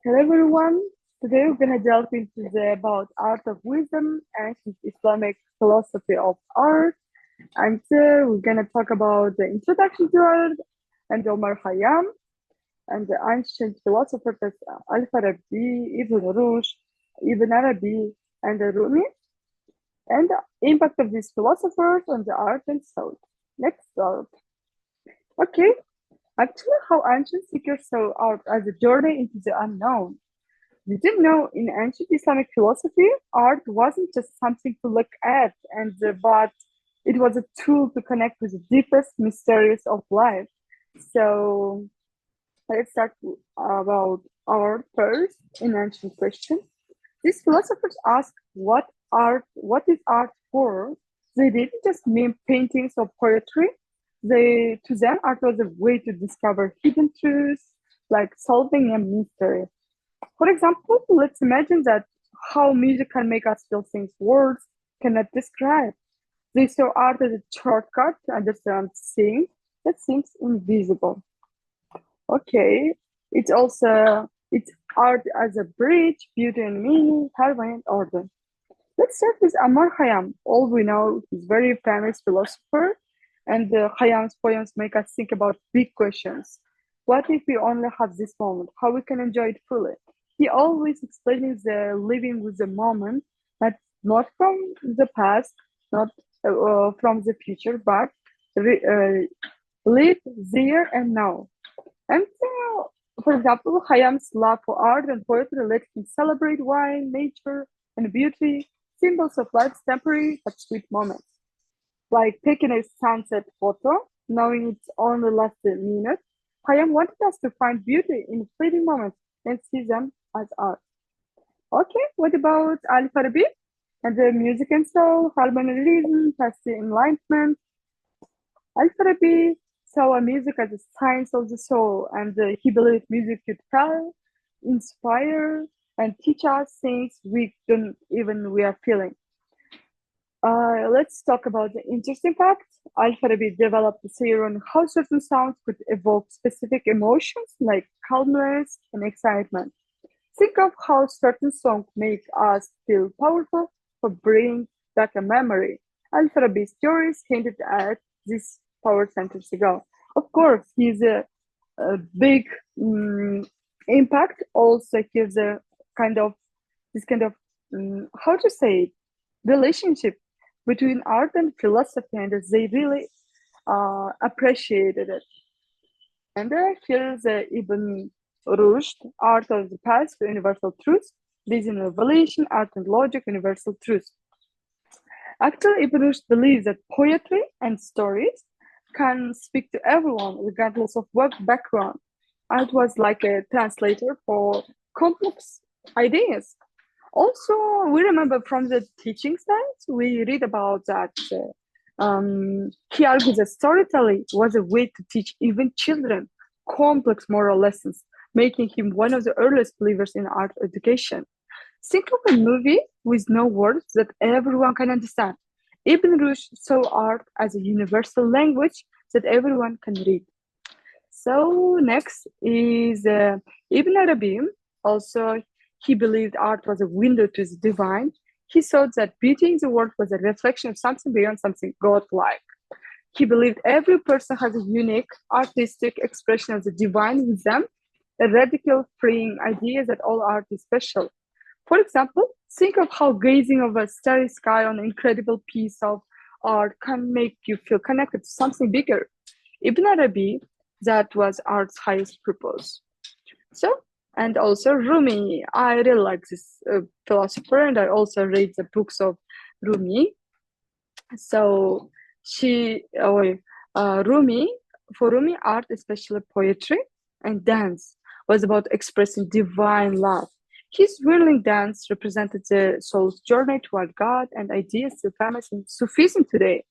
Hello everyone. Today we're gonna delve into the about art of wisdom, ancient Islamic philosophy of art, and we're gonna talk about the introduction to art and Omar Khayyam and the ancient philosophers Al-Farabi, Ibn Rushd, Ibn Arabi, and the Rumi, and the impact of these philosophers on the art and thought. Next start. Okay, actually, how ancient thinkers saw art as a journey into the unknown. Did you know in ancient Islamic philosophy, art wasn't just something to look at, but it was a tool to connect with the deepest mysteries of life. So let's start about art first in ancient question. These philosophers ask what is art for? They didn't just mean paintings or poetry. To them, art was a way to discover hidden truths, like solving a mystery. For example, let's imagine that how music can make us feel things words cannot describe. They saw art as a shortcut to understand things that seems invisible. Okay, it's art as a bridge, beauty and meaning, harmony and order. Let's start with Amar Khayyam. All we know, he's very famous philosopher, and Khayyam's poems make us think about big questions. What if we only have this moment? How we can enjoy it fully? He always explains the living with the moment, not from the past, not from the future, but live there and now. And for example, Khayyam's love for art and poetry let him celebrate wine, nature, and beauty, symbols of life's temporary but sweet moments. Like taking a sunset photo, knowing it's only lasts a minute. Khayyam wanted us to find beauty in fleeting moments and see them as art. Okay, what about Al Farabi and the music and soul, harmony and reason, past the enlightenment? Al Farabi saw music as a science of the soul, and he believed music could tell, inspire, and teach us things we don't even we are feeling. Let's talk about the interesting fact. Al-Farabi developed a theory on how certain sounds could evoke specific emotions like calmness and excitement. Think of how certain songs make us feel powerful or bring back a memory. Al-Farabi's theories hinted at this power centuries ago. Of course, his a big impact also gives a kind of this kind of how to say it, relationship between art and philosophy, and they really appreciated it. And here's Ibn Rushd, art of the past, universal truth, reason and revelation, art and logic, universal truth. Actually, Ibn Rushd believes that poetry and stories can speak to everyone, regardless of what background. Art was like a translator for complex ideas. Also, we remember from the teaching side, we read about that he argues that storytelling was a way to teach even children complex moral lessons, making him one of the earliest believers in art education. Think of a movie with no words that everyone can understand. Ibn Rushd saw art as a universal language that everyone can read. So next is Ibn Arabi. Also, he believed art was a window to the divine. He thought that beauty in the world was a reflection of something beyond something godlike. He believed every person has a unique artistic expression of the divine with them, a radical, freeing idea that all art is special. For example, think of how gazing over a starry sky on an incredible piece of art can make you feel connected to something bigger. Ibn Arabi, that was art's highest purpose. So, and also Rumi. I really like this philosopher, and I also read the books of Rumi. So Rumi, for Rumi, art, especially poetry and dance, was about expressing divine love. His whirling dance represented the soul's journey toward God and ideas still famous in Sufism today.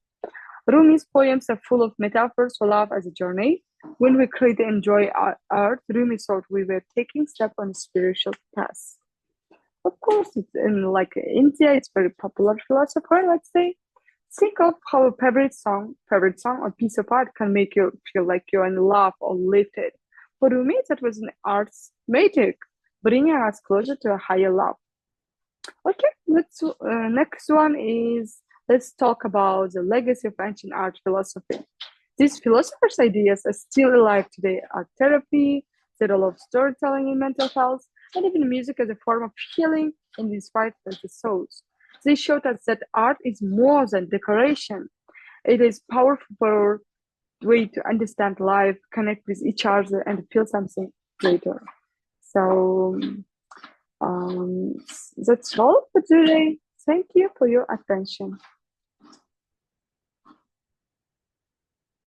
Rumi's poems are full of metaphors for love as a journey. When we create and enjoy art, Rumi thought we were taking step on a spiritual path. Of course, it's in like India, it's very popular philosopher, let's say. Think of how a favorite song or piece of art can make you feel like you're in love or lifted. For Rumi, that was an art's magic. bringing us closer to a higher love. Okay, next one is let's talk about the legacy of ancient art philosophy. These philosophers' ideas are still alive today. Art therapy, the role of storytelling in mental health, and even music as a form of healing and inspired by the souls. They showed us that art is more than decoration. It is powerful way to understand life, connect with each other, and feel something greater. So that's all for today. Thank you for your attention.